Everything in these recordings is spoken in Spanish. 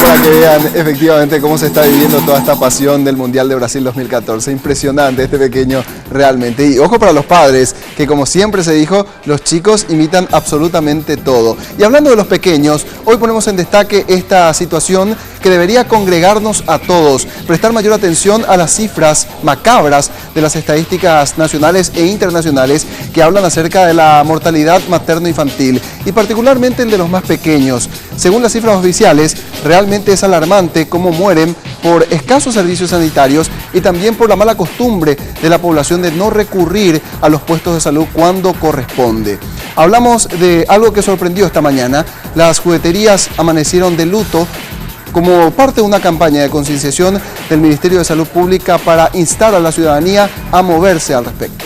Para que vean efectivamente cómo se está viviendo toda esta pasión del Mundial de Brasil 2014. Impresionante este pequeño realmente. Y ojo para los padres, que como siempre se dijo, los chicos imitan absolutamente todo. Y hablando de los pequeños, hoy ponemos en destaque esta situación que debería congregarnos a todos, prestar mayor atención a las cifras macabras de las estadísticas nacionales e internacionales que hablan acerca de la mortalidad materno-infantil y particularmente el de los más pequeños. Según las cifras oficiales, realmente es alarmante cómo mueren por escasos servicios sanitarios y también por la mala costumbre de la población de no recurrir a los puestos de salud cuando corresponde. Hablamos de algo que sorprendió esta mañana. Las jugueterías amanecieron de luto como parte de una campaña de concienciación del Ministerio de Salud Pública para instar a la ciudadanía a moverse al respecto.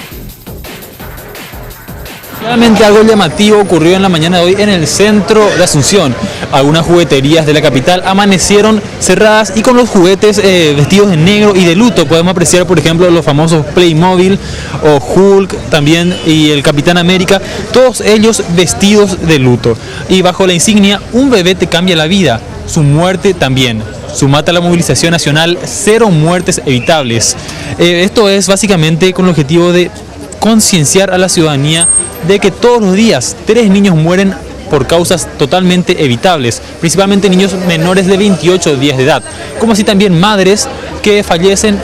Realmente algo llamativo ocurrió en la mañana de hoy en el centro de Asunción. Algunas jugueterías de la capital amanecieron cerradas y con los juguetes vestidos de negro y de luto. Podemos apreciar, por ejemplo, los famosos Playmobil o Hulk también y el Capitán América, todos ellos vestidos de luto. Y bajo la insignia, un bebé te cambia la vida, su muerte también. Sumate a la movilización nacional, 0 muertes evitables. Esto es básicamente con el objetivo de concienciar a la ciudadanía de que todos los días 3 niños mueren por causas totalmente evitables, principalmente niños menores de 28 días de edad, como así también madres que fallecen.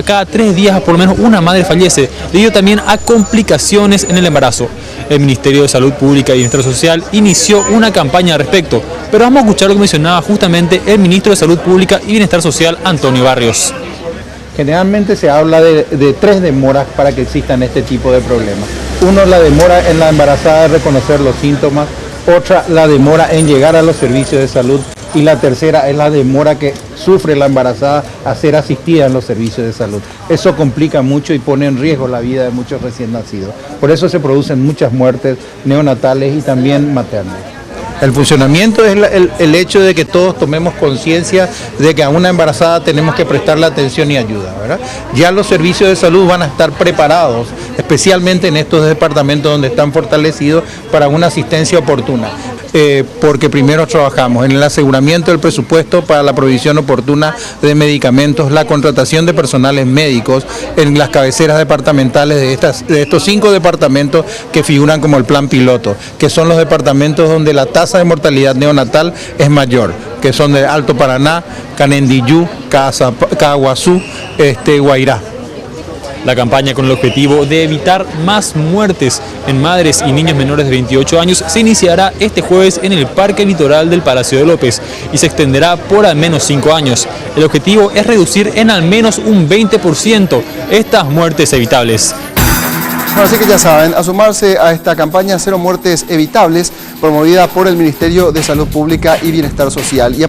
Cada 3 días por lo menos una madre fallece, debido también a complicaciones en el embarazo. El Ministerio de Salud Pública y Bienestar Social inició una campaña al respecto, pero vamos a escuchar lo que mencionaba justamente el Ministro de Salud Pública y Bienestar Social, Antonio Barrios. Generalmente se habla de 3 demoras para que existan este tipo de problemas. Uno, la demora en la embarazada de reconocer los síntomas. Otra, la demora en llegar a los servicios de salud. Y la tercera es la demora que sufre la embarazada a ser asistida en los servicios de salud. Eso complica mucho y pone en riesgo la vida de muchos recién nacidos. Por eso se producen muchas muertes neonatales y también maternas. El funcionamiento es el hecho de que todos tomemos conciencia de que a una embarazada tenemos que prestarle atención y ayuda, ¿verdad? Ya los servicios de salud van a estar preparados, especialmente en estos departamentos donde están fortalecidos, para una asistencia oportuna. Porque primero trabajamos en el aseguramiento del presupuesto para la provisión oportuna de medicamentos, la contratación de personales médicos en las cabeceras departamentales de estos 5 departamentos que figuran como el plan piloto, que son los departamentos donde la tasa de mortalidad neonatal es mayor, que son de Alto Paraná, Canendiyú, Caaguazú, Guairá. La campaña con el objetivo de evitar más muertes en madres y niños menores de 28 años se iniciará este jueves en el Parque Litoral del Palacio de López y se extenderá por al menos 5 años. El objetivo es reducir en al menos un 20% estas muertes evitables. Bueno, así que ya saben, a sumarse a esta campaña 0 muertes evitables promovida por el Ministerio de Salud Pública y Bienestar Social.